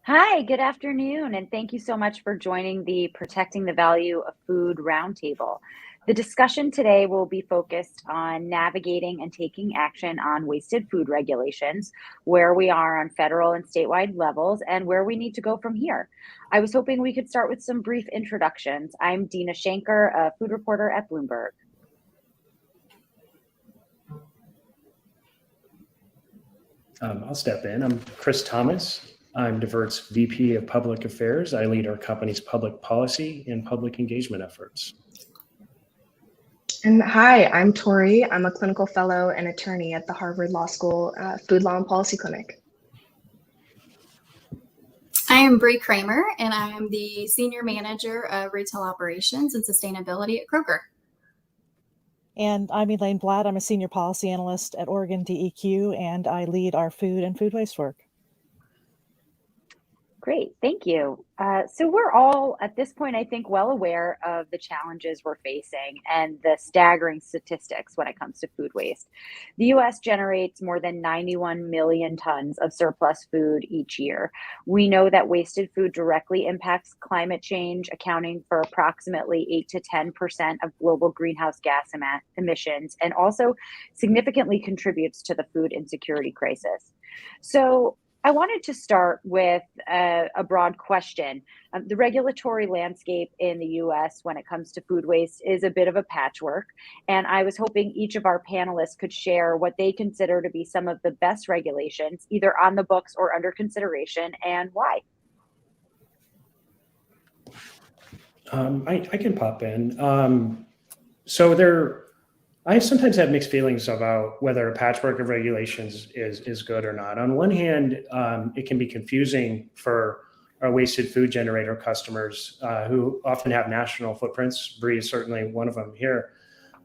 Hi, good afternoon, and thank you so much for joining the Protecting the Value of Food Roundtable. The discussion today will be focused on navigating and taking action on wasted food regulations, where we are on federal and statewide levels, and where we need to go from here. I was hoping we could start with some brief introductions. I'm Deena Shanker, a food reporter at Bloomberg. I'll step in. I'm Chris Thomas. I'm Divert's VP of Public Affairs. I lead our company's public policy and public engagement efforts. And hi, I'm Tori. I'm a clinical fellow and attorney at the Harvard Law School Food Law and Policy Clinic. I am Bri Kramer, and I am the Senior Manager of Retail Operations and Sustainability at Kroger. And I'm Elaine Blatt. I'm a Senior Policy Analyst at Oregon DEQ, and I lead our food and food waste work. Great, thank you. So we're all, at this point, I think, well aware of the challenges we're facing and the staggering statistics when it comes to food waste. The U.S. generates more than 91 million tons of surplus food each year. We know that wasted food directly impacts climate change, accounting for approximately 8 to 10% of global greenhouse gas emissions, and also significantly contributes to the food insecurity crisis. So I wanted to start with a broad question. The regulatory landscape in the US when it comes to food waste is a bit of a patchwork, and I was hoping each of our panelists could share what they consider to be some of the best regulations, either on the books or under consideration, and why. I can pop in. I sometimes have mixed feelings about whether a patchwork of regulations is good or not. On one hand, it can be confusing for our wasted food generator customers who often have national footprints. Bri is certainly one of them here.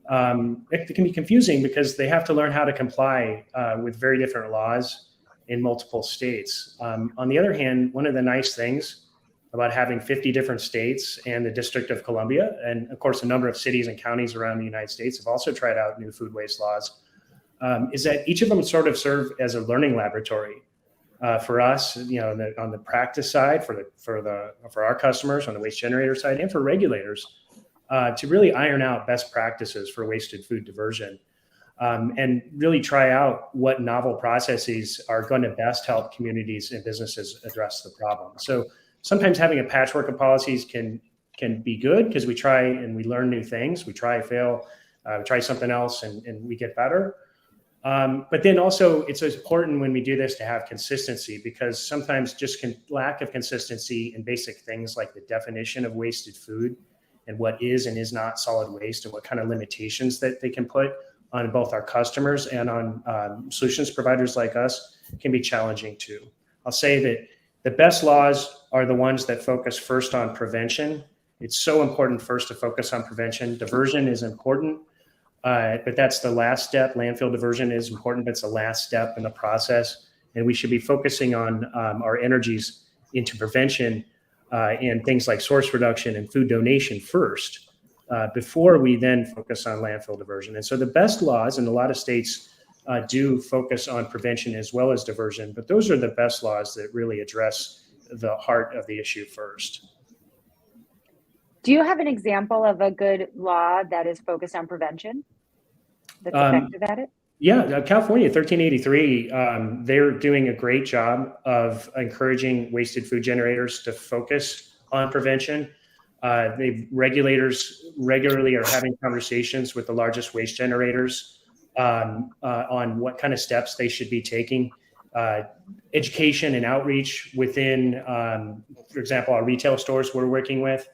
It can be confusing because they have to learn how to comply with very different laws in multiple states. On the other hand, one of the nice things about having 50 different states and the District of Columbia, and of course, a number of cities and counties around the United States have also tried out new food waste laws, is that each of them sort of serve as a learning laboratory for us, on the practice side, for our customers, on the waste generator side, and for regulators to really iron out best practices for wasted food diversion and really try out what novel processes are going to best help communities and businesses address the problem. So sometimes having a patchwork of policies can be good because we try and we learn new things. We try, fail, we try something else, and we get better. But then also it's important when we do this to have consistency, because sometimes just lack of consistency in basic things like the definition of wasted food and what is and is not solid waste and what kind of limitations that they can put on both our customers and on solutions providers like us can be challenging too. I'll say that the best laws are the ones that focus first on prevention. It's so important first to focus on prevention. Diversion is important, but that's the last step. Landfill diversion is important, but it's the last step in the process. And we should be focusing on our energies into prevention and things like source reduction and food donation first, before we then focus on landfill diversion. And so the best laws in a lot of states do focus on prevention as well as diversion, but those are the best laws that really address the heart of the issue first. Do you have an example of a good law that is focused on prevention that's effective at it? Yeah, California 1383, they're doing a great job of encouraging wasted food generators to focus on prevention. Regulators regularly are having conversations with the largest waste generators on what kind of steps they should be taking. Education and outreach within, for example, our retail stores we're working with,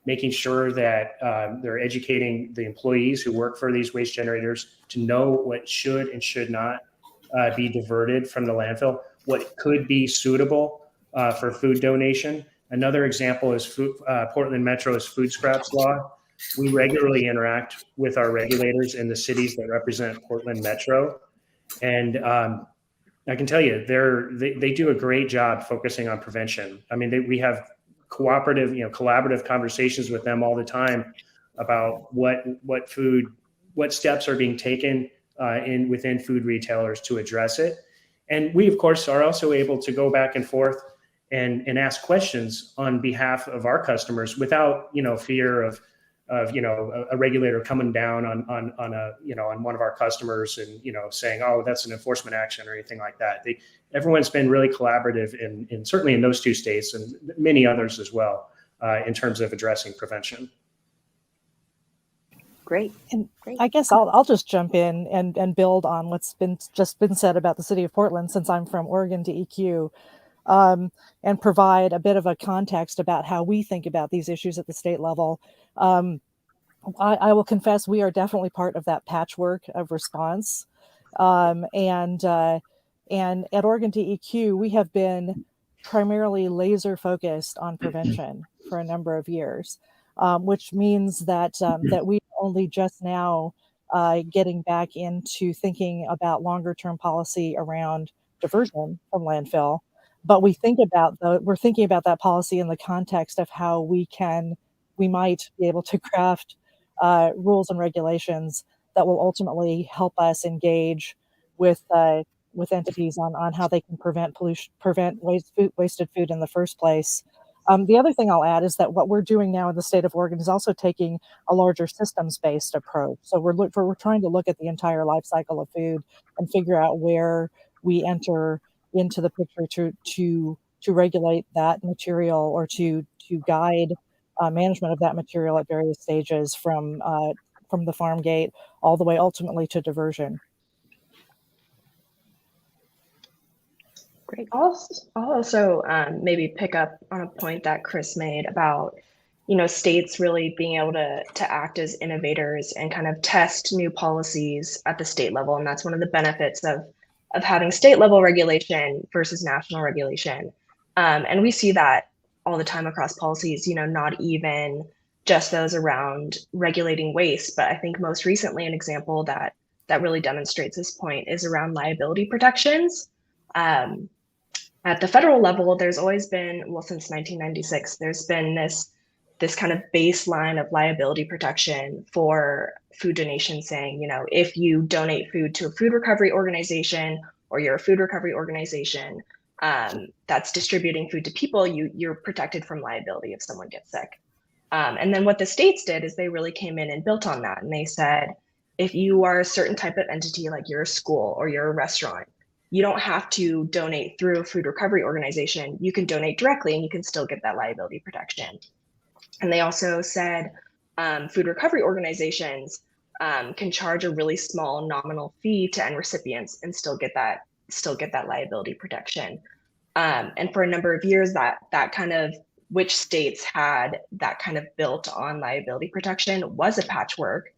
making sure that they're educating the employees who work for these waste generators to know what should and should not be diverted from the landfill, what could be suitable for food donation. Another example is Portland Metro's food scraps law. We regularly interact with our regulators in the cities that represent Portland Metro. And I can tell you, they do a great job focusing on prevention. I mean, we have collaborative conversations with them all the time about what steps are being taken within food retailers to address it. And we, of course, are also able to go back and forth and ask questions on behalf of our customers without, fear of a regulator coming down on one of our customers and, saying, oh, that's an enforcement action or anything like that. Everyone's been really collaborative in certainly in those two states and many others as well, in terms of addressing prevention. Great. And Great. I guess I'll just jump in and build on what's been said about the city of Portland, since I'm from Oregon DEQ, and provide a bit of a context about how we think about these issues at the state level. I will confess we are definitely part of that patchwork of response. And at Oregon DEQ, we have been primarily laser focused on prevention for a number of years, which means that we are only just now getting back into thinking about longer term policy around diversion from landfill. But we're thinking about that policy in the context of how we might be able to craft rules and regulations that will ultimately help us engage with entities on how they can prevent wasted food in the first place. The other thing I'll add is that what we're doing now in the state of Oregon is also taking a larger systems-based approach. So we're trying to look at the entire life cycle of food and figure out where we enter into the picture to regulate that material or to guide management of that material at various stages from the farm gate all the way ultimately to diversion. Great. I'll also maybe pick up on a point that Chris made about, states really being able to act as innovators and kind of test new policies at the state level. And that's one of the benefits of having state level regulation versus national regulation. And we see that all the time across policies, not even just those around regulating waste, but I think most recently an example that really demonstrates this point is around liability protections. At the federal level, there's always been, since 1996, there's been this kind of baseline of liability protection for food donation, saying, if you donate food to a food recovery organization or you're a food recovery organization that's distributing food to people, you're protected from liability if someone gets sick. And then what the states did is they really came in and built on that. And they said, if you are a certain type of entity, like you're a school or you're a restaurant, you don't have to donate through a food recovery organization. You can donate directly and you can still get that liability protection. And they also said food recovery organizations can charge a really small nominal fee to end recipients and still get that liability protection. And for a number of years, that kind of which states had that kind of built on liability protection was a patchwork.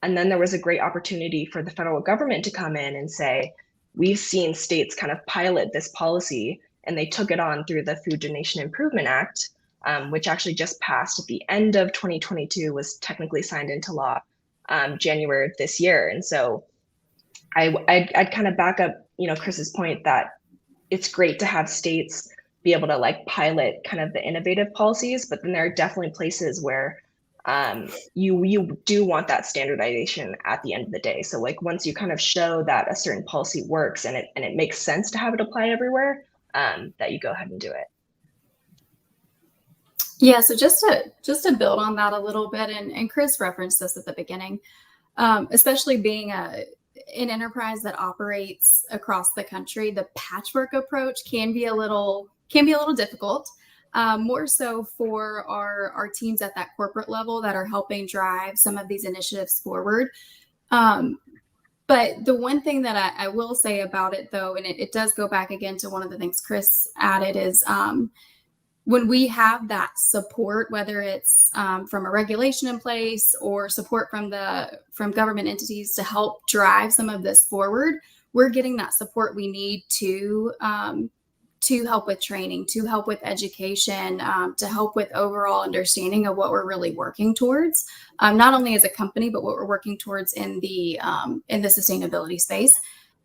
And then there was a great opportunity for the federal government to come in and say, we've seen states kind of pilot this policy, and they took it on through the Food Donation Improvement Act, which actually just passed at the end of 2022, was technically signed into law January of this year. And so I'd kind of back up, Chris's point that it's great to have states be able to pilot kind of the innovative policies, but then there are definitely places where you do want that standardization at the end of the day. So once you kind of show that a certain policy works and it makes sense to have it apply everywhere, that you go ahead and do it. Yeah, so just to build on that a little bit, and Chris referenced this at the beginning, especially being an enterprise that operates across the country, the patchwork approach can be a little difficult. More so for our teams at that corporate level that are helping drive some of these initiatives forward. But the one thing that I will say about it, though, and it does go back again to one of the things Chris added, is when we have that support, whether it's from a regulation in place or support from government entities to help drive some of this forward, we're getting that support we need to help with training, to help with education, to help with overall understanding of what we're really working towards, not only as a company, but what we're working towards in the sustainability space.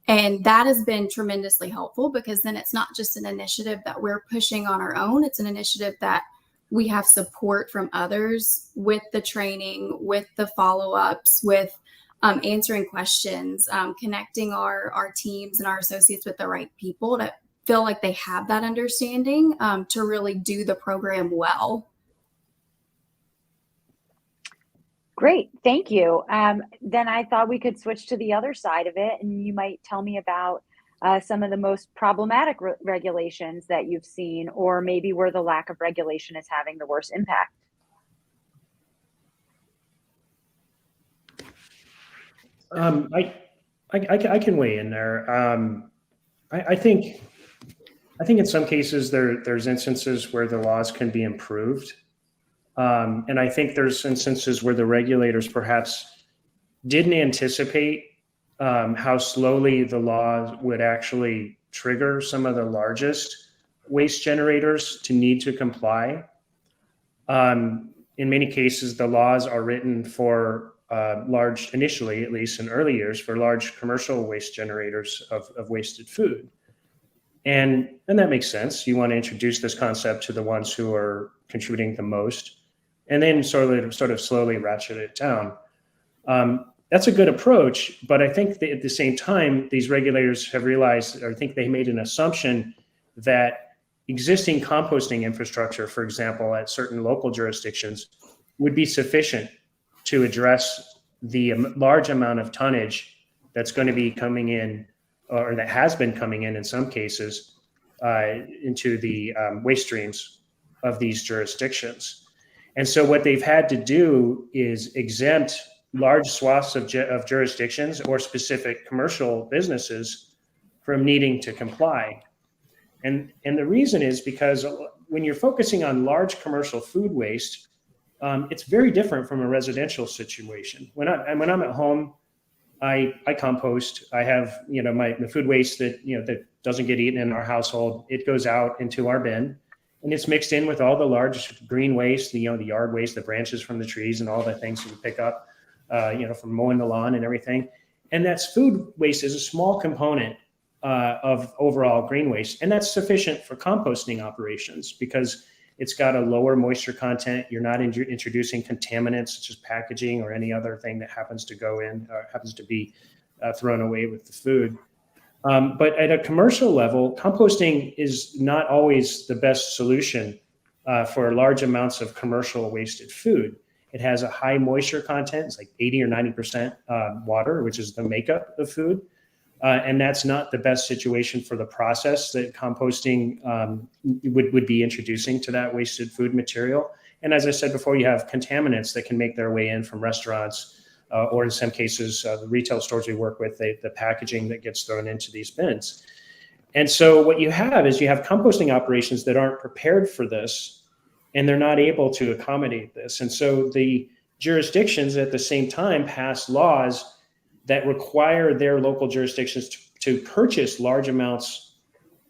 And that has been tremendously helpful, because then it's not just an initiative that we're pushing on our own. It's an initiative that we have support from others with the training, with the follow-ups, with answering questions, connecting our teams and our associates with the right people to feel like they have that understanding to really do the program well. Great, thank you. Then I thought we could switch to the other side of it, and you might tell me about some of the most problematic regulations that you've seen, or maybe where the lack of regulation is having the worst impact. I can weigh in there. I think in some cases there's instances where the laws can be improved. And I think there's instances where the regulators perhaps didn't anticipate how slowly the law would actually trigger some of the largest waste generators to need to comply. In many cases, the laws are written for large, initially, at least in early years, for large commercial waste generators of wasted food. And that makes sense. You want to introduce this concept to the ones who are contributing the most, and then sort of slowly ratchet it down. That's a good approach, but I think that at the same time, these regulators have realized, or I think they made an assumption that existing composting infrastructure, for example, at certain local jurisdictions, would be sufficient to address the large amount of tonnage that's going to be coming in, or that has been coming in some cases, into the waste streams of these jurisdictions. And so what they've had to do is exempt large swaths of jurisdictions or specific commercial businesses from needing to comply. And the reason is because when you're focusing on large commercial food waste, it's very different from a residential situation. When I'm at home, I compost. I have the food waste that doesn't get eaten in our household. It goes out into our bin, and it's mixed in with all the large green waste, the yard waste, the branches from the trees, and all the things that we pick up, from mowing the lawn and everything. And that's food waste is a small component of overall green waste, and that's sufficient for composting operations because it's got a lower moisture content. You're not introducing contaminants such as packaging or any other thing that happens to go in or happens to be thrown away with the food. But at a commercial level, composting is not always the best solution for large amounts of commercial wasted food. It has a high moisture content. It's like 80 or 90% water, which is the makeup of food. And that's not the best situation for the process that composting would be introducing to that wasted food material. And as I said before, you have contaminants that can make their way in from restaurants, or in some cases, the retail stores we work with, the packaging that gets thrown into these bins. And so what you have is you have composting operations that aren't prepared for this, and they're not able to accommodate this. And so the jurisdictions at the same time pass laws that require their local jurisdictions to purchase large amounts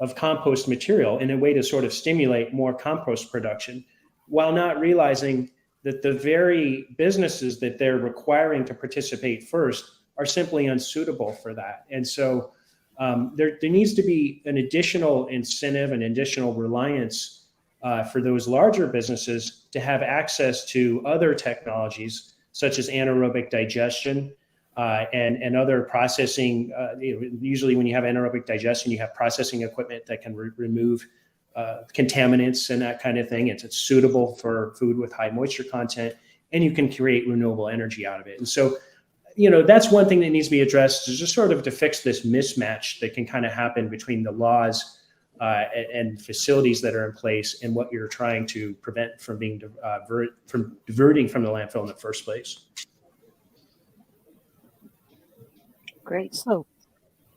of compost material in a way to sort of stimulate more compost production, while not realizing that the very businesses that they're requiring to participate first are simply unsuitable for that. And so there needs to be an additional incentive and additional reliance for those larger businesses to have access to other technologies, such as anaerobic digestion, and other processing. Usually when you have anaerobic digestion, you have processing equipment that can remove contaminants and that kind of thing. It's suitable for food with high moisture content, and you can create renewable energy out of it. And so, that's one thing that needs to be addressed, is just sort of to fix this mismatch that can kind of happen between the laws and facilities that are in place and what you're trying to prevent from being diverting from the landfill in the first place. Great. So,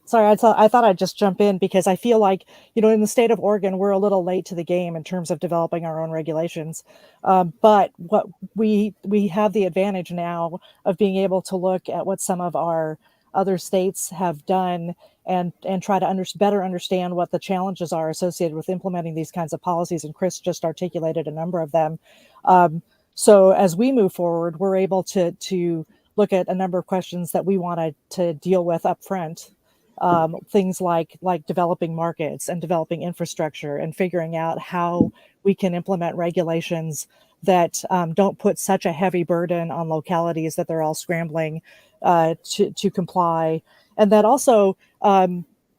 sorry, I thought I'd just jump in because I feel like, in the state of Oregon, we're a little late to the game in terms of developing our own regulations. But what we have the advantage now of being able to look at what some of our other states have done and try to better understand what the challenges are associated with implementing these kinds of policies. And Chris just articulated a number of them. So as we move forward, we're able to look at a number of questions that we wanted to deal with up front. Things like developing markets and developing infrastructure and figuring out how we can implement regulations that don't put such a heavy burden on localities that they're all scrambling to comply. And that also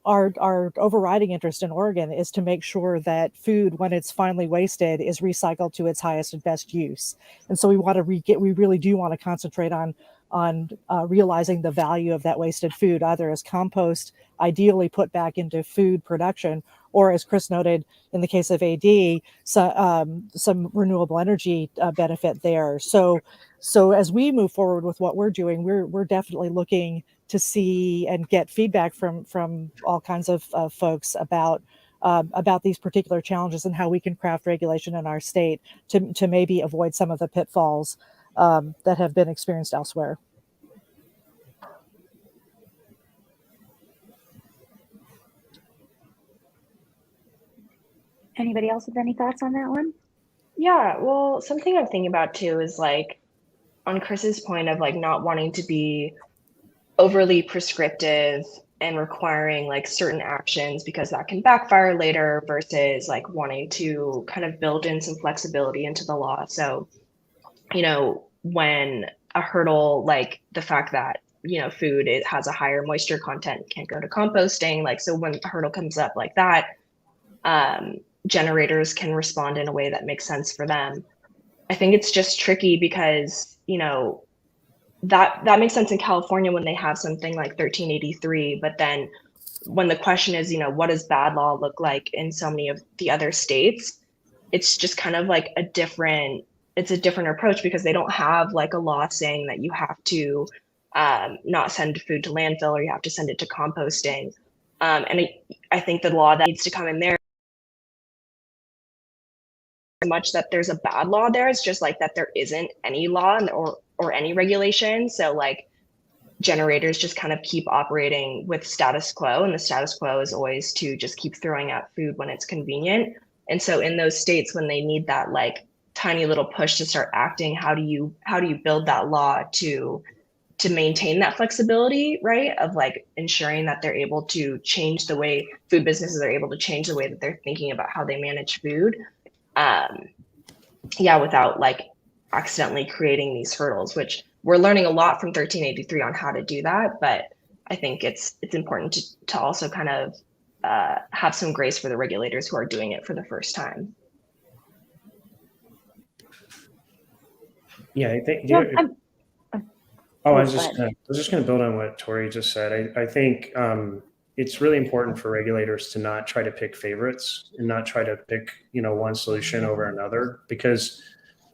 our overriding interest in Oregon is to make sure that food, when it's finally wasted, is recycled to its highest and best use. And so we want to we really do want to concentrate on realizing the value of that wasted food, either as compost, ideally put back into food production, or as Chris noted, in the case of AD, some renewable energy benefit there. So as we move forward with what we're doing, we're definitely looking to see and get feedback from all kinds of folks about these particular challenges and how we can craft regulation in our state to maybe avoid some of the pitfalls that have been experienced elsewhere. Anybody else with any thoughts on that one? Yeah, well, something I'm thinking about too is like on Chris's point of like not wanting to be overly prescriptive and requiring like certain actions because that can backfire later versus like wanting to kind of build in some flexibility into the law. So, when a hurdle like the fact that, food, it has a higher moisture content, can't go to composting. Like, so when a hurdle comes up like that, generators can respond in a way that makes sense for them. I think it's just tricky because, that makes sense in California when they have something like 1383. But then when the question is, what does bad law look like in so many of the other states? It's just kind of like a different approach because they don't have like a law saying that you have to not send food to landfill or you have to send it to composting. And I think the law that needs to come in there much that there's a bad law there. It's just like that there isn't any law or any regulation. So like generators just kind of keep operating with status quo, and the status quo is always to just keep throwing out food when it's convenient. And so in those states when they need that like tiny little push to start acting, how do you build that law to maintain that flexibility, right? Of like ensuring that they're able to change the way food businesses are able to change the way that they're thinking about how they manage food. Without like accidentally creating these hurdles, which we're learning a lot from 1383 on how to do that. But I think it's important to also kind of have some grace for the regulators who are doing it for the first time. Yeah, I think. I was just going to build on what Tori just said. I think it's really important for regulators to not try to pick favorites and not try to pick, one solution over another, because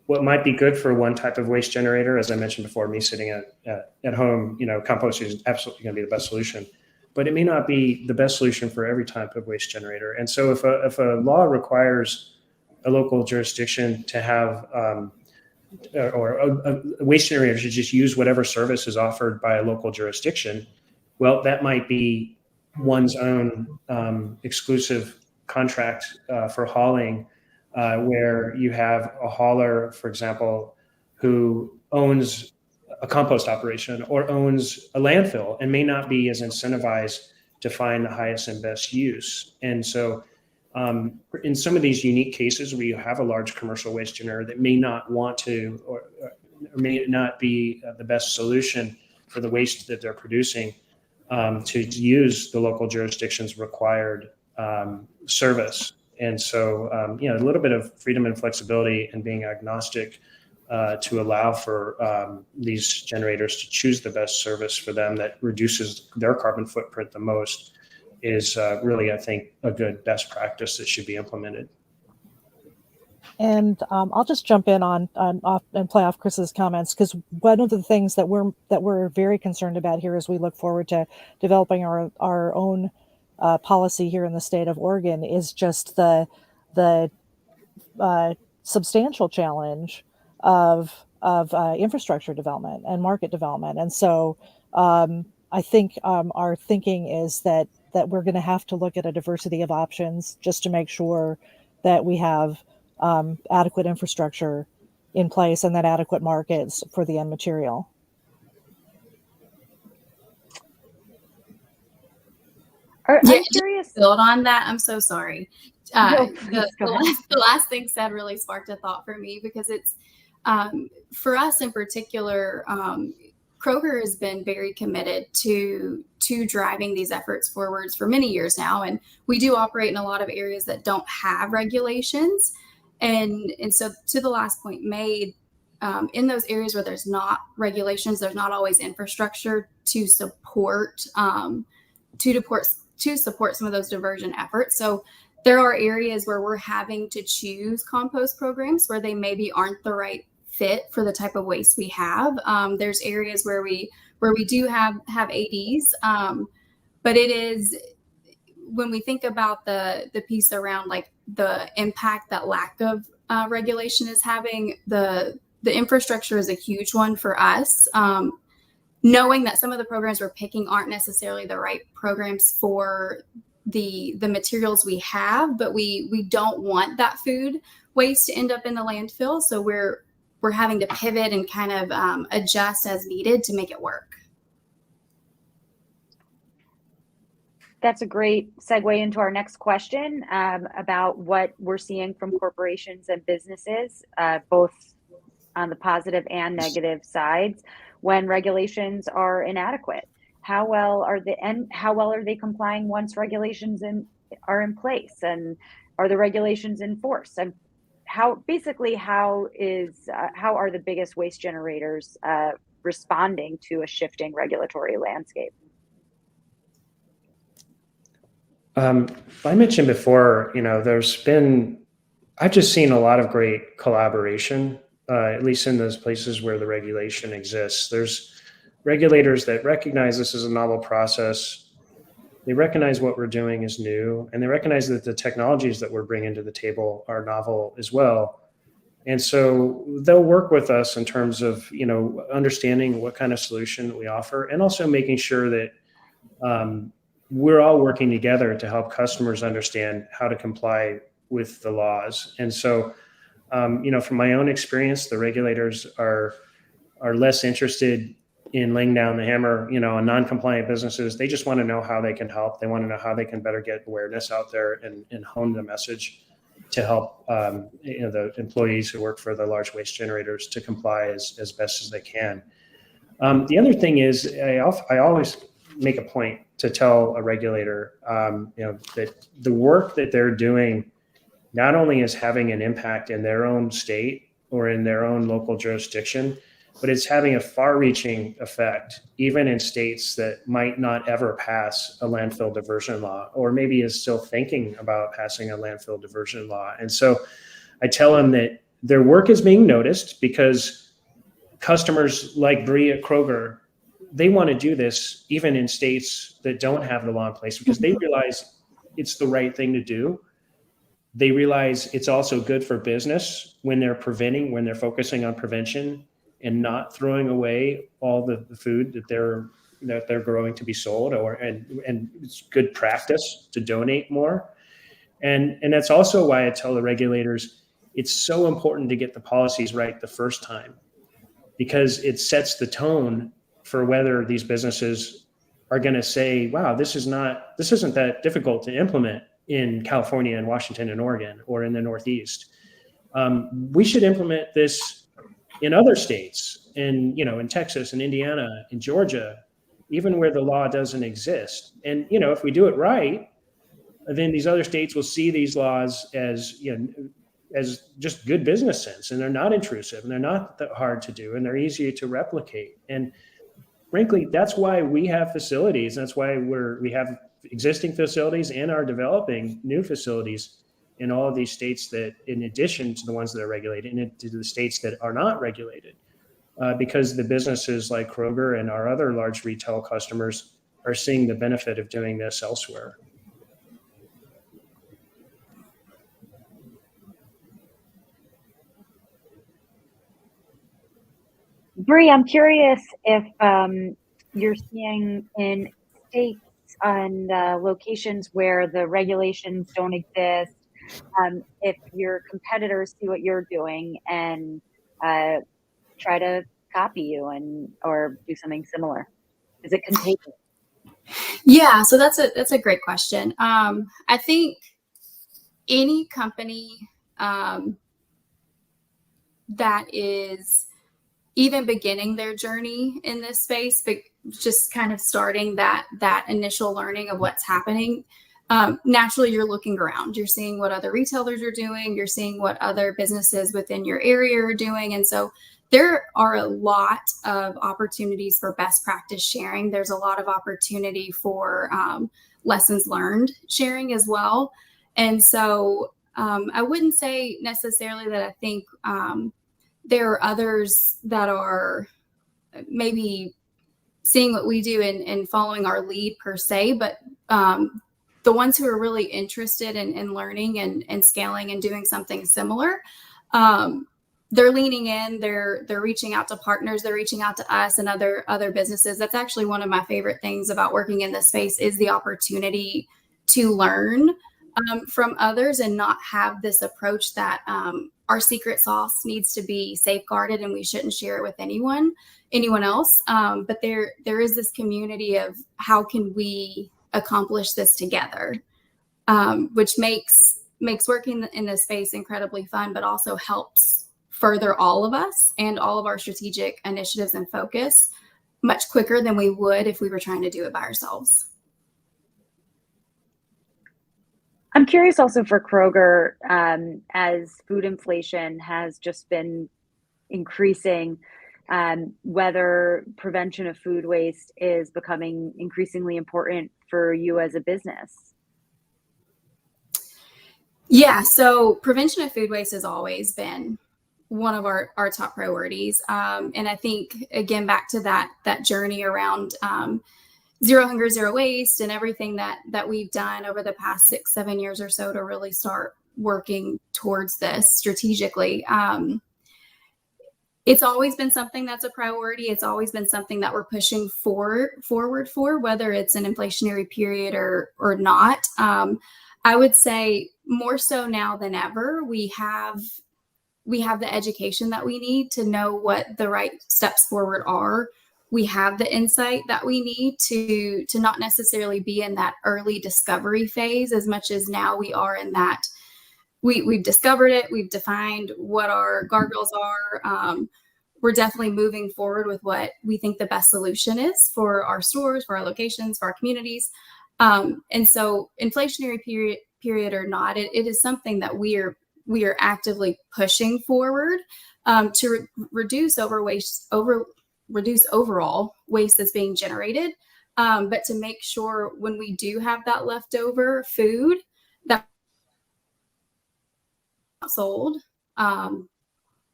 what might be good for one type of waste generator, as I mentioned before, me sitting at home, composting is absolutely going to be the best solution, but it may not be the best solution for every type of waste generator. And so if a law requires a local jurisdiction to have or a waste generator to just use whatever service is offered by a local jurisdiction, well, that might be one's own exclusive contract for hauling, where you have a hauler, for example, who owns a compost operation or owns a landfill and may not be as incentivized to find the highest and best use. And so in some of these unique cases where you have a large commercial waste generator that may not want to or may not be the best solution for the waste that they're producing, to use the local jurisdiction's required service. And so, a little bit of freedom and flexibility and being agnostic to allow for these generators to choose the best service for them that reduces their carbon footprint the most is really, I think, a good best practice that should be implemented. And I'll just jump in on and play off Chris's comments, because one of the things that we're very concerned about here as we look forward to developing our own policy here in the state of Oregon is just the substantial challenge of infrastructure development and market development. And so I think our thinking is that we're going to have to look at a diversity of options just to make sure that we have adequate infrastructure in place and then adequate markets for the end material. I'm curious. Build on that. I'm so sorry. The last thing said really sparked a thought for me, because it's for us in particular. Kroger has been very committed to driving these efforts forwards for many years now. And we do operate in a lot of areas that don't have regulations. And so to the last point made, in those areas where there's not regulations, there's not always infrastructure to support some of those diversion efforts. So there are areas where we're having to choose compost programs where they maybe aren't the right fit for the type of waste we have. There's areas where we do have ADs, but it is, when we think about the piece around like the impact that lack of regulation is having, the infrastructure is a huge one for us. Knowing that some of the programs we're picking aren't necessarily the right programs for the materials we have, but we don't want that food waste to end up in the landfill. So we're having to pivot and kind of adjust as needed to make it work. That's a great segue into our next question about what we're seeing from corporations and businesses, both on the positive and negative sides, when regulations are inadequate. How well are they complying once regulations are in place, and are the regulations enforced? And how are the biggest waste generators responding to a shifting regulatory landscape? I mentioned before, I've just seen a lot of great collaboration, at least in those places where the regulation exists. There's regulators that recognize this is a novel process. They recognize what we're doing is new, and they recognize that the technologies that we're bringing to the table are novel as well. And so they'll work with us in terms of, understanding what kind of solution we offer, and also making sure that we're all working together to help customers understand how to comply with the laws. And so, from my own experience, the regulators are less interested in laying down the hammer, on non-compliant businesses. They just want to know how they can help. They want to know how they can better get awareness out there and hone the message to help, the employees who work for the large waste generators to comply as best as they can. The other thing is, I always make a point to tell a regulator, that the work that they're doing not only is having an impact in their own state or in their own local jurisdiction, but it's having a far-reaching effect, even in states that might not ever pass a landfill diversion law, or maybe is still thinking about passing a landfill diversion law. And so I tell them that their work is being noticed because customers like Bri at Kroger, they want to do this even in states that don't have the law in place, because they realize it's the right thing to do. They realize it's also good for business when they're focusing on prevention and not throwing away all the food that they're growing to be sold, and it's good practice to donate more. And that's also why I tell the regulators it's so important to get the policies right the first time, because it sets the tone for whether these businesses are going to say, wow, this isn't that difficult to implement in California and Washington and Oregon or in the Northeast. We should implement this in other states, in Texas and Indiana and Georgia, even where the law doesn't exist. And, if we do it right, then these other states will see these laws as just good business sense, and they're not intrusive, and they're not that hard to do, and they're easy to replicate. And frankly, that's why we have facilities. That's why we have existing facilities and are developing new facilities in all of these states, that, in addition to the ones that are regulated, and to the states that are not regulated, because the businesses like Kroger and our other large retail customers are seeing the benefit of doing this elsewhere. Bri, I'm curious if you're seeing in states and locations where the regulations don't exist, if your competitors see what you're doing and try to copy you or do something similar. Is it contagious? Yeah, so that's a great question. I think any company that is even beginning their journey in this space, but just kind of starting that initial learning of what's happening. Naturally, you're looking around, you're seeing what other retailers are doing, you're seeing what other businesses within your area are doing. And so there are a lot of opportunities for best practice sharing. There's a lot of opportunity for lessons learned sharing as well. And so I wouldn't say necessarily that I think there are others that are maybe seeing what we do and following our lead per se, but the ones who are really interested in learning and scaling and doing something similar, they're leaning in, they're reaching out to partners, they're reaching out to us and other businesses. That's actually one of my favorite things about working in this space, is the opportunity to learn from others and not have this approach that our secret sauce needs to be safeguarded and we shouldn't share it with anyone else. But there is this community of how can we accomplish this together, which makes working in this space incredibly fun, but also helps further all of us and all of our strategic initiatives and focus much quicker than we would if we were trying to do it by ourselves. I'm curious also for Kroger, as food inflation has just been increasing, whether prevention of food waste is becoming increasingly important for you as a business. Yeah, so prevention of food waste has always been one of our top priorities. And I think, again, back to that journey around zero hunger, zero waste, and everything that we've done over the past 6-7 years or so to really start working towards this strategically. It's always been something that's a priority. It's always been something that we're pushing forward for, whether it's an inflationary period or not. I would say more so now than ever, we have the education that we need to know what the right steps forward are. We have the insight that we need to not necessarily be in that early discovery phase as much as now we are in that we've discovered it, we've defined what our guardrails are. We're definitely moving forward with what we think the best solution is for our stores, for our locations, for our communities. And so inflationary period or not, it is something that we are actively pushing forward to reduce overall waste that's being generated, but to make sure when we do have that leftover food that's not sold,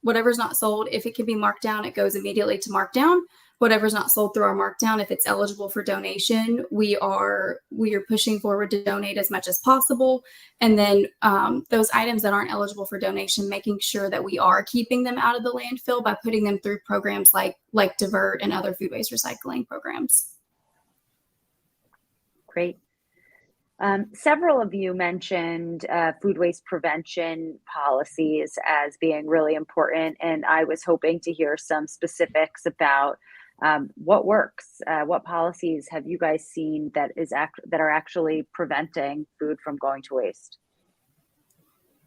whatever's not sold, if it can be marked down, it goes immediately to markdown. Whatever's not sold through our markdown, if it's eligible for donation, we are pushing forward to donate as much as possible. And then those items that aren't eligible for donation, making sure that we are keeping them out of the landfill by putting them through programs like Divert and other food waste recycling programs. Great. Several of you mentioned food waste prevention policies as being really important, and I was hoping to hear some specifics about what works. What policies have you guys seen that are actually preventing food from going to waste?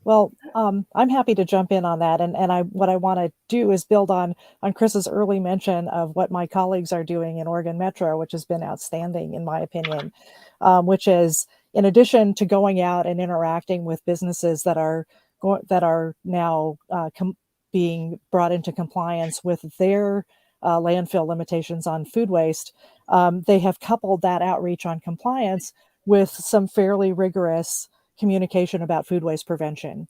Well, I'm happy to jump in on that, and what I want to do is build on Chris's early mention of what my colleagues are doing in Oregon Metro, which has been outstanding in my opinion, which is, in addition to going out and interacting with businesses that are now being brought into compliance with their landfill limitations on food waste, they have coupled that outreach on compliance with some fairly rigorous communication about food waste prevention,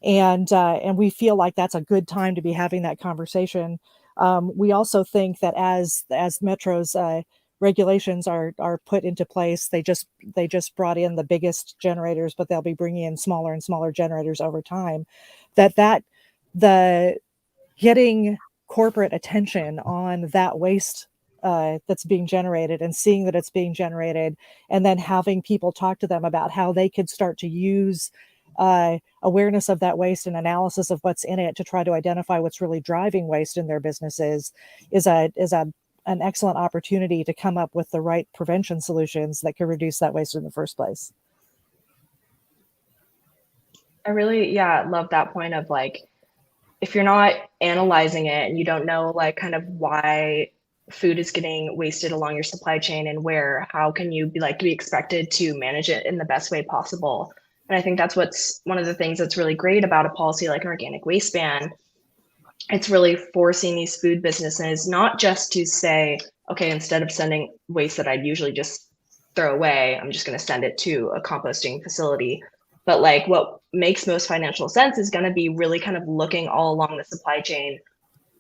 and we feel like that's a good time to be having that conversation. We also think that as Metro's regulations are put into place, they just brought in the biggest generators, but they'll be bringing in smaller and smaller generators over time. That the getting corporate attention on that waste that's being generated and seeing that it's being generated, and then having people talk to them about how they could start to use awareness of that waste and analysis of what's in it to try to identify what's really driving waste in their businesses is an excellent opportunity to come up with the right prevention solutions that can reduce that waste in the first place. I really, love that point of like, if you're not analyzing it and you don't know like kind of why food is getting wasted along your supply chain and where, how can you be expected to manage it in the best way possible? And I think that's what's one of the things that's really great about a policy like an organic waste ban. It's really forcing these food businesses not just to say, okay, instead of sending waste that I'd usually just throw away, I'm just going to send it to a composting facility. But like what makes most financial sense is going to be really kind of looking all along the supply chain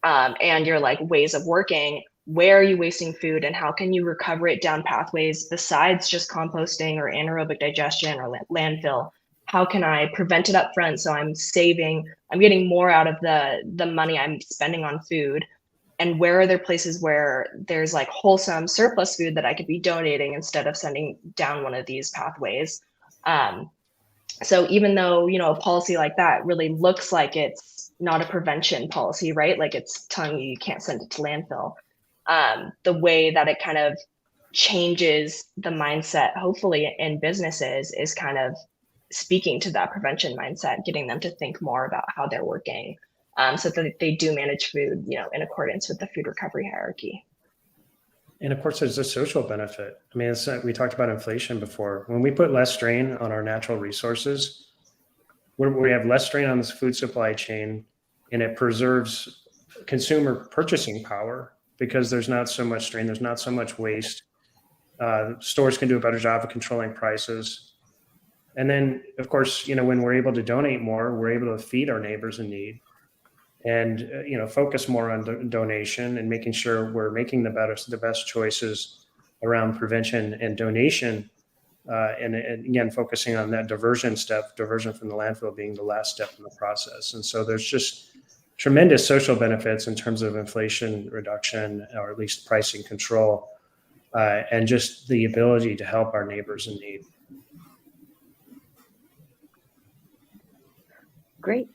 and your like ways of working. Where are you wasting food and how can you recover it down pathways besides just composting or anaerobic digestion or landfill? How can I prevent it up front so I'm getting more out of the money I'm spending on food? And where are there places where there's like wholesome surplus food that I could be donating instead of sending down one of these pathways? So even though, a policy like that really looks like it's not a prevention policy, right? Like it's telling you can't send it to landfill. The way that it kind of changes the mindset, hopefully in businesses, is kind of speaking to that prevention mindset, getting them to think more about how they're working so that they do manage food, in accordance with the food recovery hierarchy. And of course, there's a social benefit. I mean, we talked about inflation before. When we put less strain on our natural resources, we have less strain on this food supply chain, and it preserves consumer purchasing power because there's not so much strain, there's not so much waste. Stores can do a better job of controlling prices. And then, of course, when we're able to donate more, we're able to feed our neighbors in need and, focus more on donation and making sure we're making the best choices around prevention and donation. And again, focusing on that diversion from the landfill being the last step in the process. And so there's just tremendous social benefits in terms of inflation reduction, or at least pricing control, and just the ability to help our neighbors in need. Great.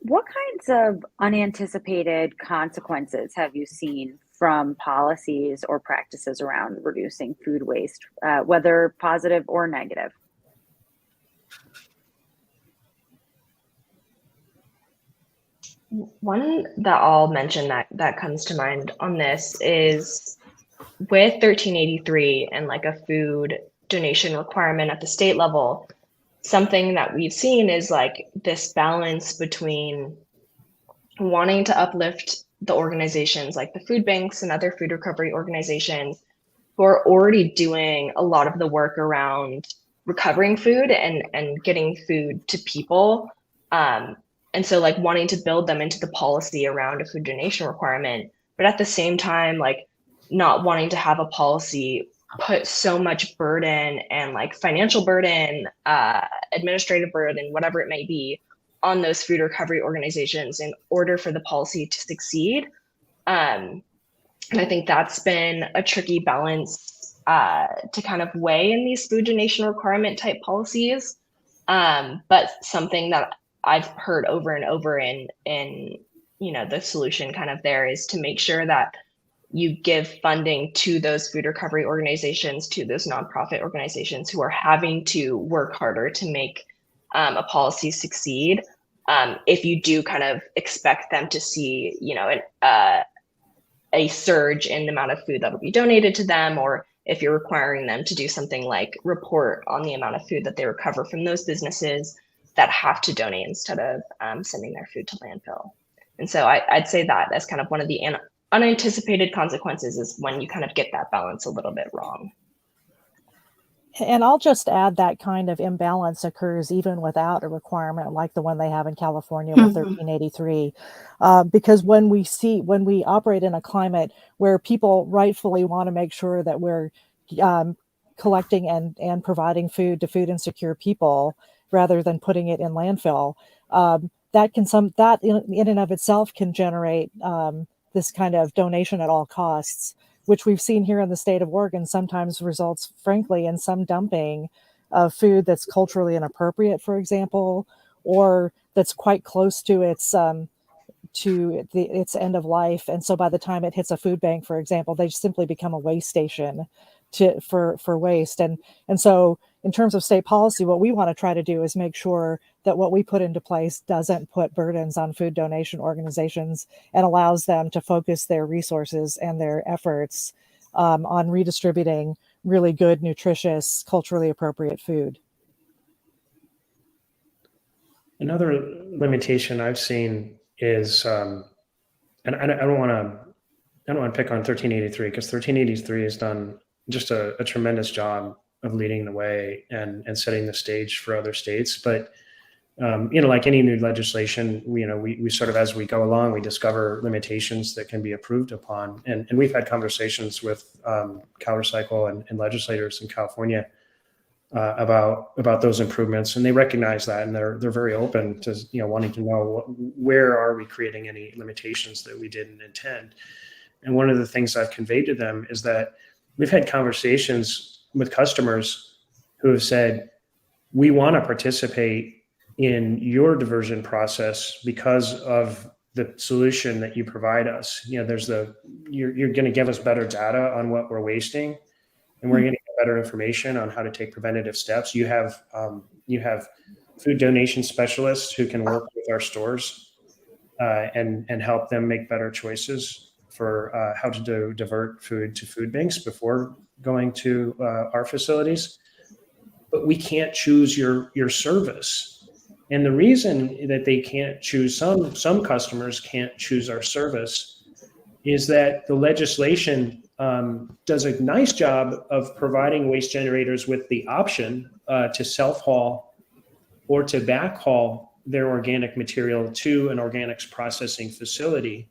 What kinds of unanticipated consequences have you seen from policies or practices around reducing food waste, whether positive or negative? One that I'll mention that comes to mind on this is with 1383 and like a food donation requirement at the state level. Something that we've seen is like this balance between wanting to uplift the organizations like the food banks and other food recovery organizations who are already doing a lot of the work around recovering food and getting food to people. And so like wanting to build them into the policy around a food donation requirement, but at the same time, like not wanting to have a policy put so much burden and like financial burden, administrative burden, whatever it may be, on those food recovery organizations in order for the policy to succeed. And I think that's been a tricky balance to kind of weigh in these food donation requirement type policies. But something that I've heard over and over in the solution kind of there is to make sure that you give funding to those food recovery organizations, to those nonprofit organizations who are having to work harder to make a policy succeed. If you do kind of expect them to see, a surge in the amount of food that will be donated to them, or if you're requiring them to do something like report on the amount of food that they recover from those businesses that have to donate instead of sending their food to landfill. And so I'd say that as kind of one of the unanticipated consequences is when you kind of get that balance a little bit wrong. And I'll just add that kind of imbalance occurs even without a requirement like the one they have in California with 1383. Because when we operate in a climate where people rightfully want to make sure that we're collecting and providing food to food insecure people rather than putting it in landfill, that in and of itself can generate this kind of donation at all costs, which we've seen here in the state of Oregon sometimes results, frankly, in some dumping of food that's culturally inappropriate, for example, or that's quite close to its end of life. And so by the time it hits a food bank, for example, they simply become a waste station for waste. And so in terms of state policy, what we want to try to do is make sure that what we put into place doesn't put burdens on food donation organizations and allows them to focus their resources and their efforts on redistributing really good, nutritious, culturally appropriate food. Another limitation I've seen is, and I don't want to pick on 1383, because 1383 has done just a tremendous job of leading the way and setting the stage for other states. But like any new legislation, we sort of, as we go along, we discover limitations that can be improved upon. And we've had conversations with CalRecycle and legislators in California about those improvements, and they recognize that, and they're very open to wanting to know where are we creating any limitations that we didn't intend. And one of the things I've conveyed to them is that we've had conversations with customers who have said, we want to participate in your diversion process because of the solution that you provide us. You're going to give us better data on what we're wasting, and we're going to get better information on how to take preventative steps. You have food donation specialists who can work with our stores and help them make better choices for how to divert food to food banks before going to our facilities. But we can't choose your service. And the reason that they can't choose, some customers can't choose our service, is that the legislation does a nice job of providing waste generators with the option to self-haul or to backhaul their organic material to an organics processing facility.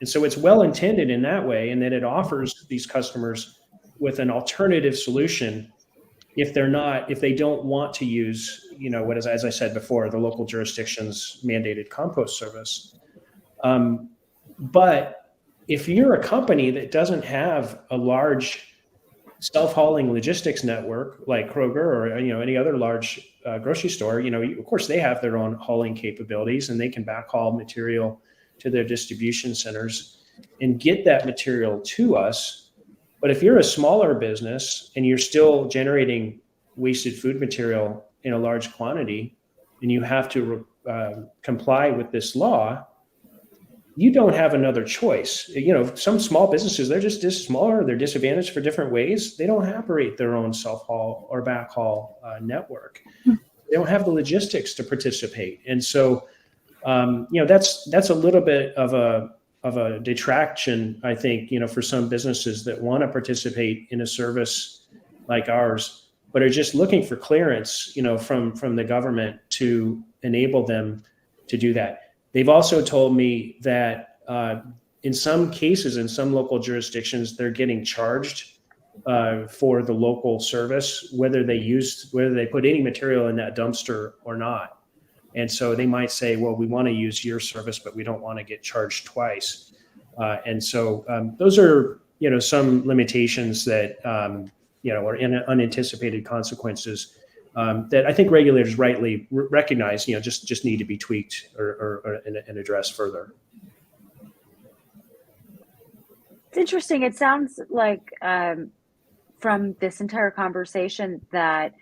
And so it's well intended in that way, and that it offers these customers with an alternative solution if they don't want to use, as I said before, the local jurisdiction's mandated compost service. But if you're a company that doesn't have a large self-hauling logistics network like Kroger or any other large grocery store, of course they have their own hauling capabilities, and they can backhaul material to their distribution centers and get that material to us. But if you're a smaller business and you're still generating wasted food material in a large quantity, and you have to comply with this law, you don't have another choice. Some small businesses, they're just smaller, they're disadvantaged for different ways. They don't operate their own self-haul or backhaul network. They don't have the logistics to participate. And so, that's a little bit of a detraction, I think, for some businesses that want to participate in a service like ours, but are just looking for clearance, from the government to enable them to do that. They've also told me that in some cases, in some local jurisdictions, they're getting charged for the local service, whether they put any material in that dumpster or not. And so they might say, well, we want to use your service, but we don't want to get charged twice. And so those are, some limitations that, are unanticipated consequences that I think regulators rightly recognize, just need to be tweaked and addressed further. It's interesting. It sounds like from this entire conversation that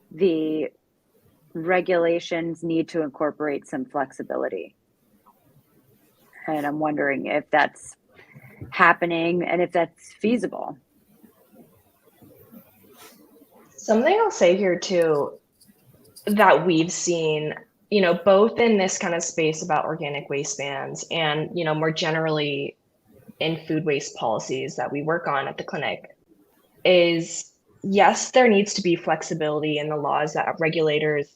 the regulations need to incorporate some flexibility. And I'm wondering if that's happening and if that's feasible. Something I'll say here too, that we've seen, both in this kind of space about organic waste bans and, more generally in food waste policies that we work on at the clinic, is yes, there needs to be flexibility in the laws that regulators,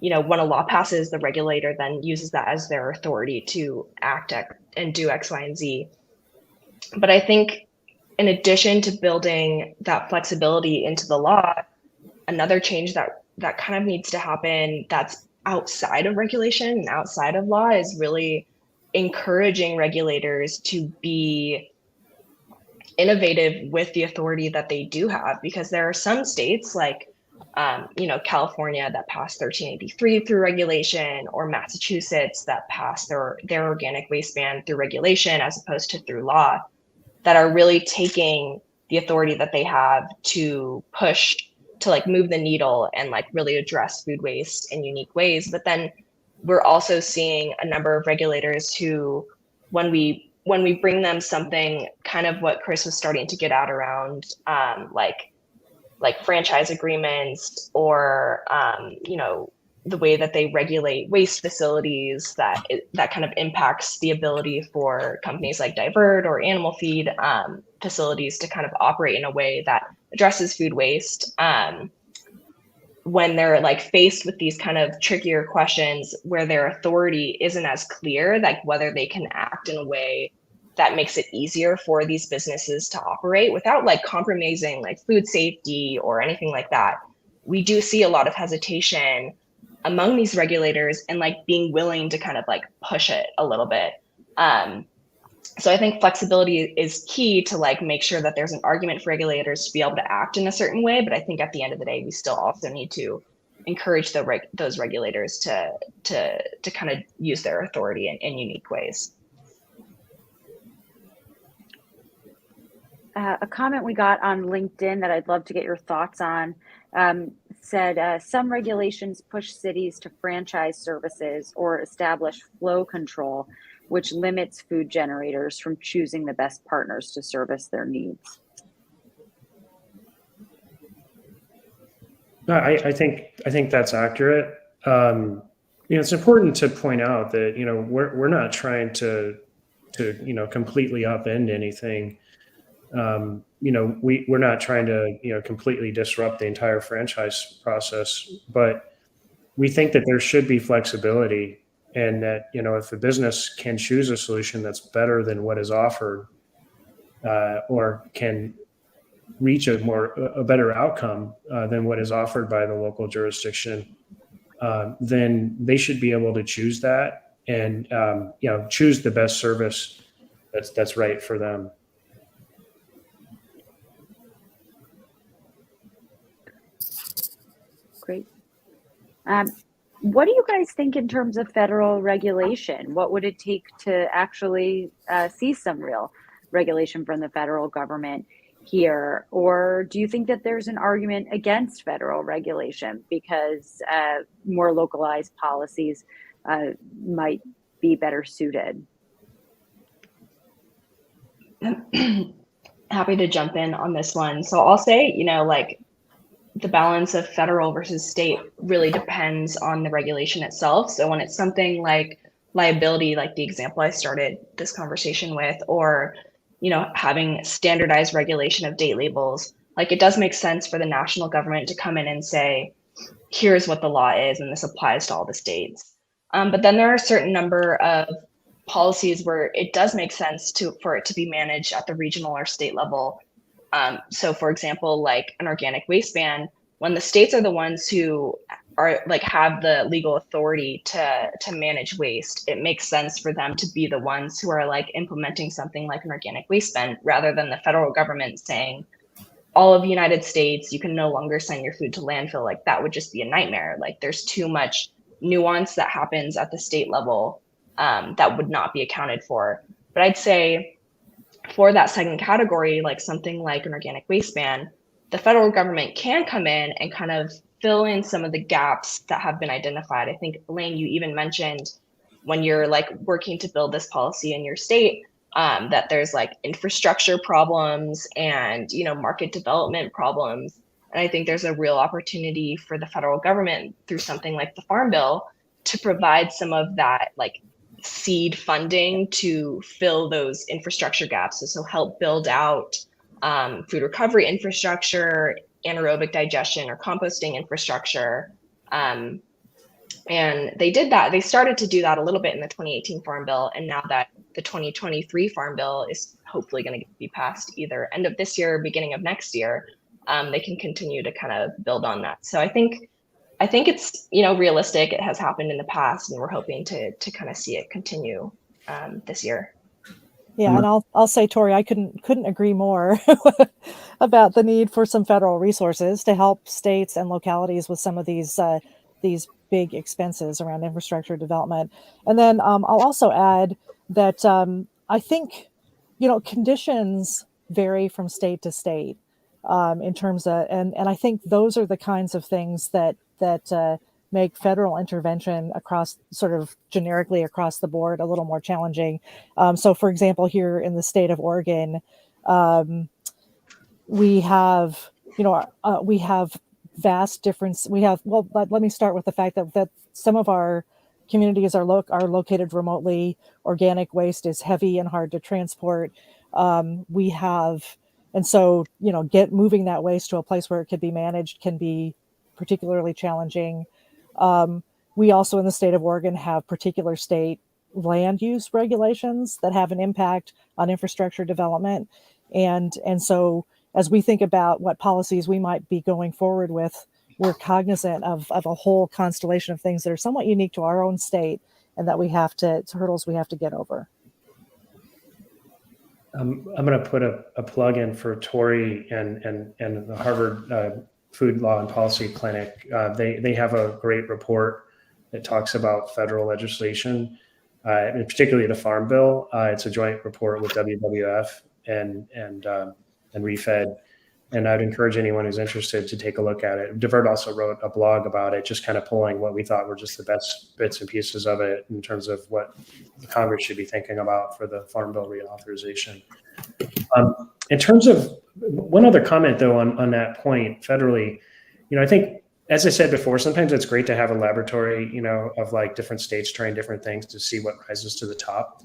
when a law passes, the regulator then uses that as their authority to act and do X, Y, and Z. But I think in addition to building that flexibility into the law, another change that kind of needs to happen that's outside of regulation and outside of law is really encouraging regulators to be innovative with the authority that they do have, because there are some states like California that passed 1383 through regulation, or Massachusetts that passed their organic waste ban through regulation as opposed to through law, that are really taking the the authority that they have to push to like move the needle and like really address food waste in unique ways. But then we're also seeing a number of regulators who, when we bring them something, kind of what Chris was starting to get at around like franchise agreements or the way that they regulate waste facilities, that kind of impacts the ability for companies like Divert or animal feed facilities to kind of operate in a way that addresses food waste. When they're like faced with these kind of trickier questions where their authority isn't as clear, like whether they can act in a way that makes it easier for these businesses to operate without like compromising like food safety or anything like that, we do see a lot of hesitation among these regulators and like being willing to kind of like push it a little bit. So I think flexibility is key to like make sure that there's an argument for regulators to be able to act in a certain way. But I think at the end of the day, we still also need to encourage those regulators to kind of use their authority in unique ways. A comment we got on LinkedIn that I'd love to get your thoughts on said some regulations push cities to franchise services or establish flow control, which limits food generators from choosing the best partners to service their needs. No, I think that's accurate. It's important to point out that we're not trying to completely upend anything. We're not trying to completely disrupt the entire franchise process, but we think that there should be flexibility, and that if a business can choose a solution that's better than what is offered, or can reach a better outcome than what is offered by the local jurisdiction, then they should be able to choose that and choose the best service that's right for them. Great. What do you guys think in terms of federal regulation? What would it take to actually see some real regulation from the federal government here? Or do you think that there's an argument against federal regulation because more localized policies might be better suited? Happy to jump in on this one. So I'll say, the balance of federal versus state really depends on the regulation itself. So when it's something like liability, like the example I started this conversation with, or having standardized regulation of date labels, like it does make sense for the national government to come in and say, here's what the law is, and this applies to all the states. But then there are a certain number of policies where it does make sense for it to be managed at the regional or state level. So for example, like an organic waste ban, when the states are the ones who are like have the legal authority to manage waste, it makes sense for them to be the ones who are like implementing something like an organic waste ban, rather than the federal government saying, all of the United States, you can no longer send your food to landfill. Like that would just be a nightmare. Like there's too much nuance that happens at the state level that would not be accounted for. But I'd say for that second category, like something like an organic waste ban, the federal government can come in and kind of fill in some of the gaps that have been identified. I think, Elaine, you even mentioned when you're like working to build this policy in your state, that there's like infrastructure problems and, market development problems. And I think there's a real opportunity for the federal government through something like the Farm Bill to provide some of that like seed funding to fill those infrastructure gaps. So help build out food recovery infrastructure, anaerobic digestion or composting infrastructure. And they did that. They started to do that a little bit in the 2018 Farm Bill. And now that the 2023 Farm Bill is hopefully going to be passed either end of this year or beginning of next year, they can continue to kind of build on that. So I think it's realistic. It has happened in the past, and we're hoping to kind of see it continue this year. Yeah, and I'll say, Tori, I couldn't agree more about the need for some federal resources to help states and localities with some of these big expenses around infrastructure development. And then I'll also add that I think conditions vary from state to state in terms of, and I think those are the kinds of things that make federal intervention across sort of generically across the board a little more challenging. So, for example, here in the state of Oregon, we have, we have vast difference. We have, well, let me start with the fact that some of our communities are located remotely. Organic waste is heavy and hard to transport. We have, and so, moving that waste to a place where it could be managed can be particularly challenging. We also in the state of Oregon have particular state land use regulations that have an impact on infrastructure development. And so as we think about what policies we might be going forward with, we're cognizant of a whole constellation of things that are somewhat unique to our own state and that we have it's hurdles we have to get over. I'm going to put a plug in for Tori and the Harvard Food Law and Policy Clinic. They have a great report that talks about federal legislation, and particularly the Farm Bill. It's a joint report with WWF and ReFed, and I'd encourage anyone who's interested to take a look at it. Divert also wrote a blog about it, just kind of pulling what we thought were just the best bits and pieces of it in terms of what the Congress should be thinking about for the Farm Bill reauthorization. In terms of one other comment, though, on that point federally, I think, as I said before, sometimes it's great to have a laboratory, of like different states trying different things to see what rises to the top.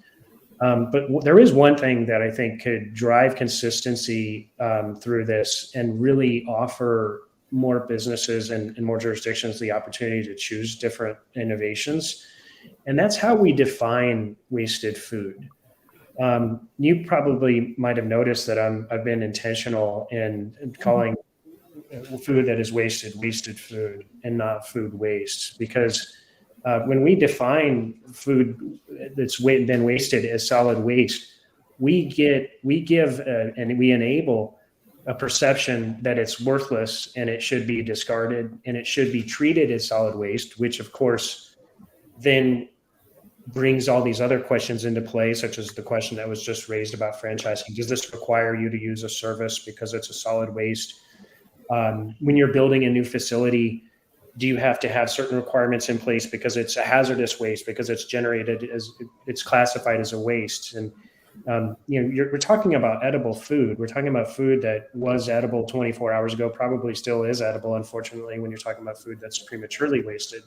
But there is one thing that I think could drive consistency through this and really offer more businesses and more jurisdictions the opportunity to choose different innovations. And that's how we define wasted food. You probably might have noticed that I've been intentional in calling food that is wasted food and not food waste, because when we define food that's been wasted as solid waste, we give and we enable a perception that it's worthless and it should be discarded and it should be treated as solid waste, which of course then brings all these other questions into play, such as the question that was just raised about franchising. Does this require you to use a service because it's a solid waste? When you're building a new facility, do you have to have certain requirements in place because it's a hazardous waste, because it's generated as it's classified as a waste? And we're talking about edible food. We're talking about food that was edible 24 hours ago, probably still is edible, unfortunately, when you're talking about food that's prematurely wasted.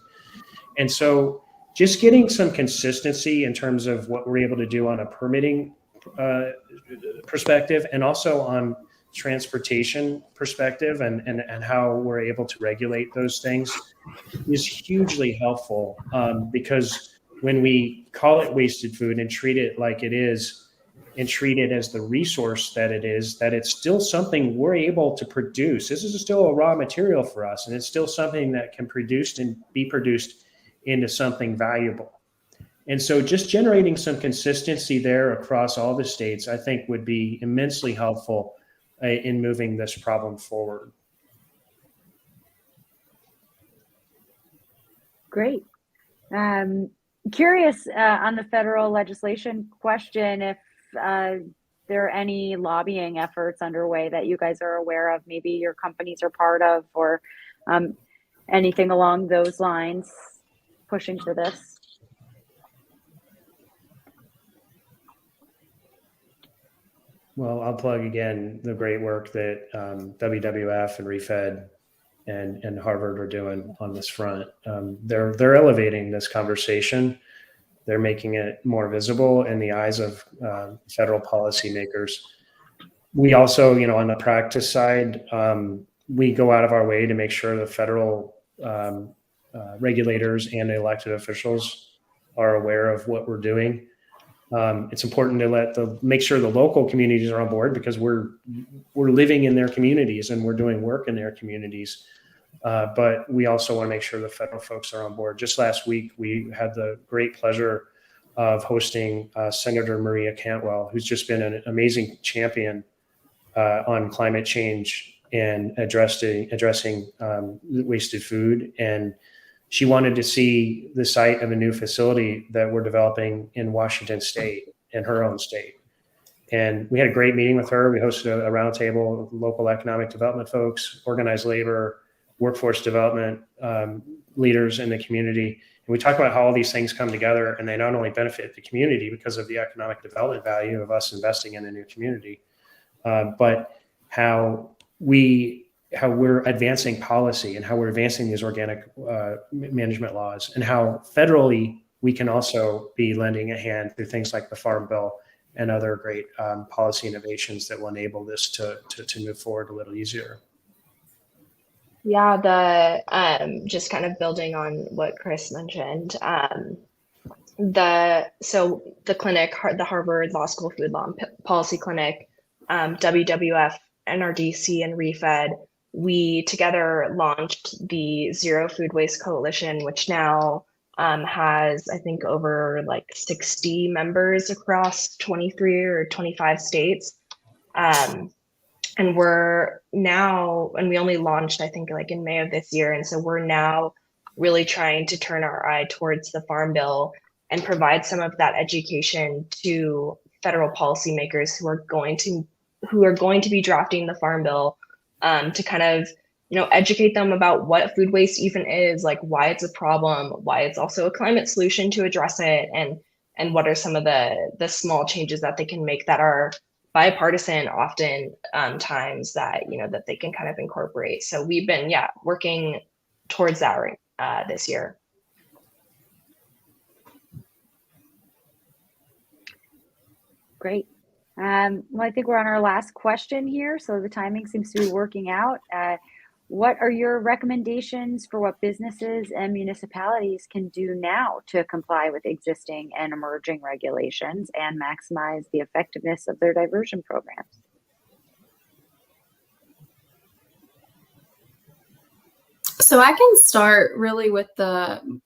And so just getting some consistency in terms of what we're able to do on a permitting perspective, and also on transportation perspective and how we're able to regulate those things is hugely helpful, because when we call it wasted food and treat it like it is and treat it as the resource that it is, that it's still something we're able to produce. This is still a raw material for us, and it's still something that can be produced into something valuable. And so just generating some consistency there across all the states, I think, would be immensely helpful in moving this problem forward. Great. Curious on the federal legislation question, if there are any lobbying efforts underway that you guys are aware of, maybe your companies are part of, or anything along those lines pushing for this? Well, I'll plug again the great work that WWF and ReFed and Harvard are doing on this front. They're elevating this conversation. They're making it more visible in the eyes of federal policymakers. We also, on the practice side, we go out of our way to make sure the federal regulators and elected officials are aware of what we're doing. It's important to make sure the local communities are on board, because we're living in their communities and we're doing work in their communities. But we also want to make sure the federal folks are on board. Just last week, we had the great pleasure of hosting Senator Maria Cantwell, who's just been an amazing champion on climate change and addressing wasted food. And she wanted to see the site of a new facility that we're developing in Washington State, in her own state. And we had a great meeting with her. We hosted a roundtable of local economic development folks, organized labor, workforce development leaders in the community. And we talked about how all these things come together, and they not only benefit the community because of the economic development value of us investing in a new community, but how we're advancing policy and how we're advancing these organic management laws, and how federally we can also be lending a hand through things like the Farm Bill and other great policy innovations that will enable this to move forward a little easier. Yeah, just kind of building on what Chris mentioned, the clinic, the Harvard Law School Food Law and Policy Clinic, WWF, NRDC, and ReFed, we together launched the Zero Food Waste Coalition, which now has, I think, over like 60 members across 23 or 25 states. And we only launched, I think, like in May of this year. And so we're now really trying to turn our eye towards the Farm Bill and provide some of that education to federal policymakers who are going to be drafting the Farm Bill, to kind of, educate them about what food waste even is, like why it's a problem, why it's also a climate solution to address it, and what are some of the small changes that they can make that are bipartisan often times that that they can kind of incorporate. So we've been working towards that this year. Great. Well, I think we're on our last question here, so the timing seems to be working out. What are your recommendations for what businesses and municipalities can do now to comply with existing and emerging regulations and maximize the effectiveness of their diversion programs? So I can start really with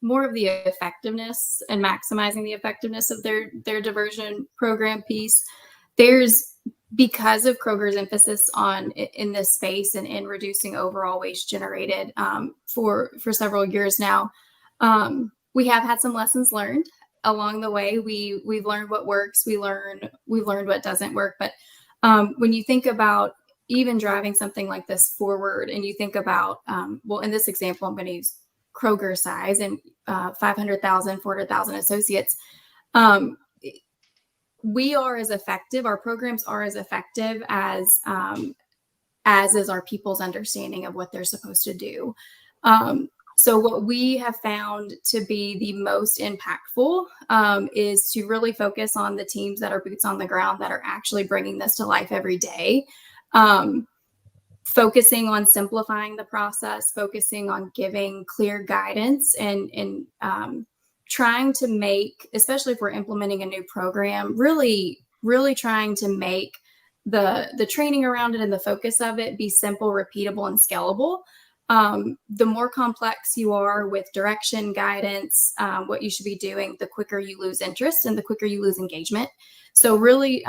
more of the effectiveness and maximizing the effectiveness of their diversion program piece. Because of Kroger's emphasis in this space and in reducing overall waste generated for several years now, we have had some lessons learned along the way. We've learned what works. We've learned what doesn't work. But when you think about even driving something like this forward, and you think about, in this example, I'm going to use Kroger size and 500,000, 400,000 associates. We are as effective, our programs are as effective as is our people's understanding of what they're supposed to do. So what we have found to be the most impactful is to really focus on the teams that are boots on the ground, that are actually bringing this to life every day. Focusing on simplifying the process, focusing on giving clear guidance, and trying to make, especially if we're implementing a new program, really trying to make the training around it and the focus of it be simple, repeatable, and scalable. The more complex you are with direction, guidance, what you should be doing, the quicker you lose interest and the quicker you lose engagement. So really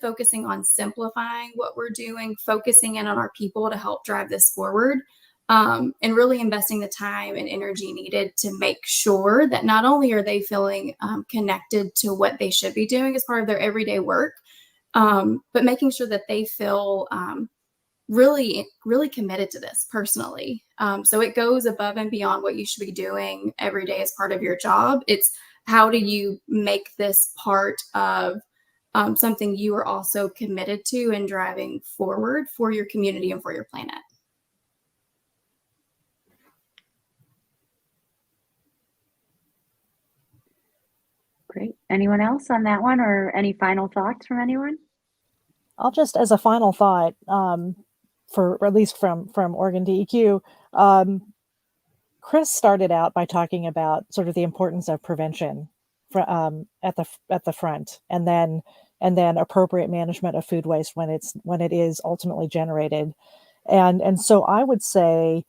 focusing on simplifying what we're doing, focusing in on our people to help drive this forward, and really investing the time and energy needed to make sure that not only are they feeling connected to what they should be doing as part of their everyday work, but making sure that they feel really committed to this personally. So it goes above and beyond what you should be doing every day as part of your job. It's how do you make this part of something you are also committed to and driving forward for your community and for your planet. Great. Anyone else on that one, or any final thoughts from anyone? I'll just, as a final thought, for at least from Oregon DEQ, Chris started out by talking about sort of the importance of prevention at the front, and then appropriate management of food waste when it is ultimately generated, and so I would say,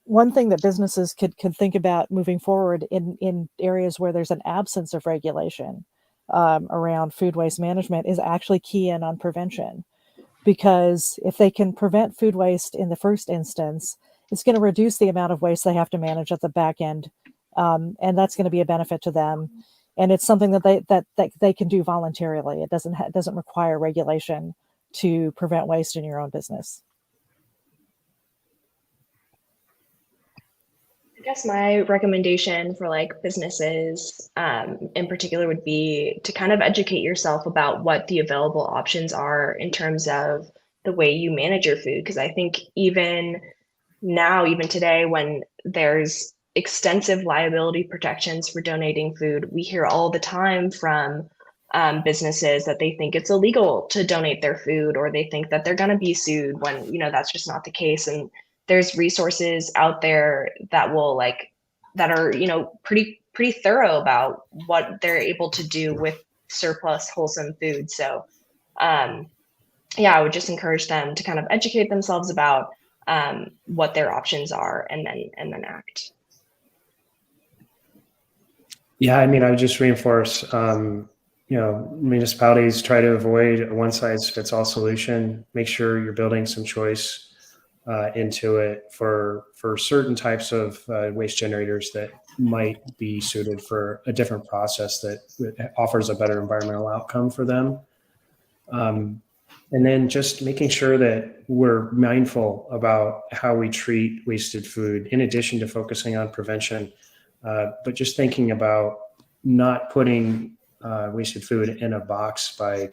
one thing that businesses could think about moving forward in areas where there's an absence of regulation around food waste management is actually key in on prevention, because if they can prevent food waste in the first instance, it's going to reduce the amount of waste they have to manage at the back end, and that's going to be a benefit to them. and it's something that they can do voluntarily. It doesn't require regulation to prevent waste in your own business. I guess my recommendation for like businesses in particular would be to kind of educate yourself about what the available options are in terms of the way you manage your food. Because I think even now, even today, when there's extensive liability protections for donating food, we hear all the time from businesses that they think it's illegal to donate their food, or they think that they're going to be sued when, that's just not the case. And there's resources out there that will that are, pretty thorough about what they're able to do with surplus wholesome food. So yeah, I would just encourage them to kind of educate themselves about what their options are and then act. Yeah, I mean, I would just reinforce, municipalities try to avoid a one-size-fits-all solution. Make sure you're building some choice into it for certain types of waste generators that might be suited for a different process that offers a better environmental outcome for them. And then just making sure that we're mindful about how we treat wasted food, in addition to focusing on prevention, but just thinking about not putting wasted food in a box by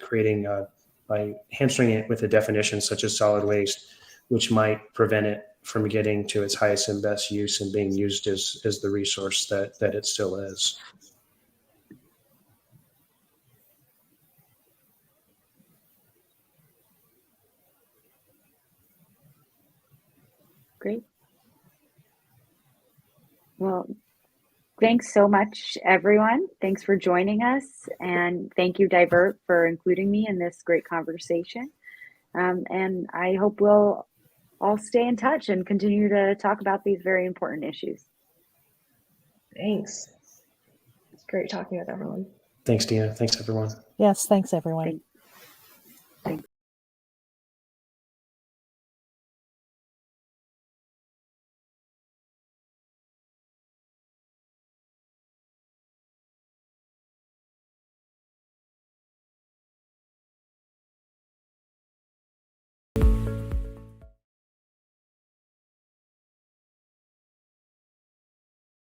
hamstringing it with a definition such as solid waste, which might prevent it from getting to its highest and best use and being used as the resource that it still is. Great. Well, thanks so much, everyone. Thanks for joining us. And thank you, Divert, for including me in this great conversation. And I hope we'll all stay in touch and continue to talk about these very important issues. Thanks. It's great talking with everyone. Thanks, Deena. Thanks, everyone. Yes, thanks, everyone. Thanks.